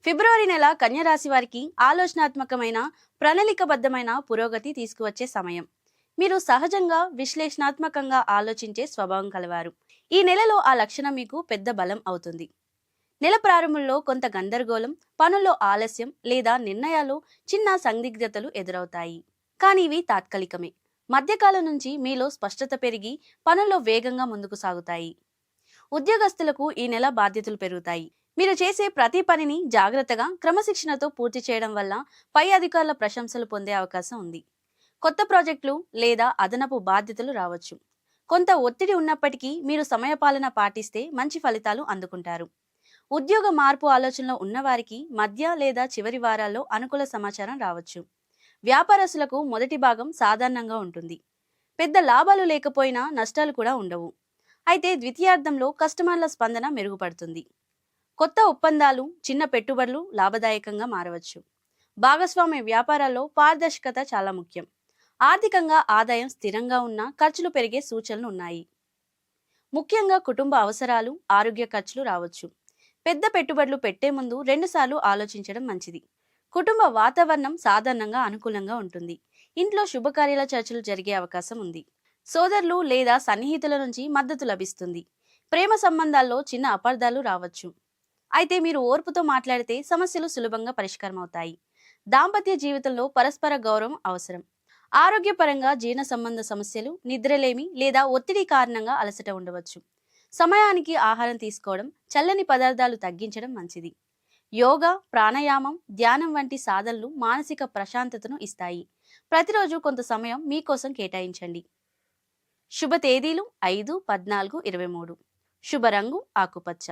ఫిబ్రవరి నెల కన్య రాశి వారికి ఆలోచనాత్మకమైన ప్రణాళికబద్ధమైన పురోగతి తీసుకువచ్చే సమయం. మీరు సహజంగా విశ్లేషణాత్మకంగా ఆలోచించే స్వభావం కలవారు. ఈ నెలలో ఆ లక్షణం మీకు పెద్ద బలం అవుతుంది. నెల ప్రారంభంలో కొంత గందరగోళం, పనుల్లో ఆలస్యం లేదా నిర్ణయాలు చిన్న సందిగ్ధతలు ఎదురవుతాయి. కానీ ఇవి తాత్కాలికమే. మధ్యకాలం నుంచి మీలో స్పష్టత పెరిగి పనుల్లో వేగంగా ముందుకు సాగుతాయి. ఉద్యోగస్తులకు ఈ నెల బాధ్యతలు పెరుగుతాయి. మీరు చేసే ప్రతి పనిని జాగ్రత్తగా క్రమశిక్షణతో పూర్తి చేయడం వల్ల పై అధికారుల ప్రశంసలు పొందే అవకాశం ఉంది. కొత్త ప్రాజెక్టులు లేదా అదనపు బాధ్యతలు రావచ్చు. కొంత ఒత్తిడి ఉన్నప్పటికీ మీరు సమయపాలన పాటిస్తే మంచి ఫలితాలు అందుకుంటారు. ఉద్యోగ మార్పు ఆలోచనలో ఉన్నవారికి మధ్య లేదా చివరి వారాల్లో అనుకూల సమాచారం రావచ్చు. వ్యాపారస్తులకు మొదటి భాగం సాధారణంగా ఉంటుంది. పెద్ద లాభాలు లేకపోయినా నష్టాలు కూడా ఉండవు. అయితే ద్వితీయార్థంలో కస్టమర్ల స్పందన మెరుగుపడుతుంది. కొత్త ఒప్పందాలు, చిన్న పెట్టుబడులు లాభదాయకంగా మారవచ్చు. భాగస్వామ్య వ్యాపారాల్లో పారదర్శకత చాలా ముఖ్యం. ఆర్థికంగా ఆదాయం స్థిరంగా ఉన్నా ఖర్చులు పెరిగే సూచనలు ఉన్నాయి. ముఖ్యంగా కుటుంబ అవసరాలు, ఆరోగ్య ఖర్చులు రావచ్చు. పెద్ద పెట్టుబడులు పెట్టే ముందు 2 సార్లు ఆలోచించడం మంచిది. కుటుంబ వాతావరణం సాధారణంగా అనుకూలంగా ఉంటుంది. ఇంట్లో శుభకార్యాల చర్చలు జరిగే అవకాశం ఉంది. సోదరులు లేదా సన్నిహితుల నుంచి మద్దతు లభిస్తుంది. ప్రేమ సంబంధాల్లో చిన్న అపార్థాలు రావచ్చు. అయితే మీరు ఓర్పుతో మాట్లాడితే సమస్యలు సులభంగా పరిష్కారం అవుతాయి. దాంపత్య జీవితంలో పరస్పర గౌరవం అవసరం. ఆరోగ్యపరంగా జీర్ణ సంబంధ సమస్యలు, నిద్రలేమి లేదా ఒత్తిడి కారణంగా అలసట ఉండవచ్చు. సమయానికి ఆహారం తీసుకోవడం, చల్లని పదార్థాలు తగ్గించడం మంచిది. యోగా, ప్రాణాయామం, ధ్యానం వంటి సాధనలు మానసిక ప్రశాంతతను ఇస్తాయి. ప్రతిరోజు కొంత సమయం మీకోసం కేటాయించండి. శుభ తేదీలు 5, 14, 23. శుభ రంగు ఆకుపచ్చ.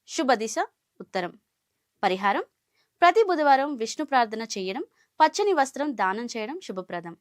శుభ దిశ ఉత్తరం. పరిహారం: ప్రతి బుధవారం విష్ణు ప్రార్థన చేయడం, పచ్చని వస్త్రం దానం చేయడం శుభప్రదం.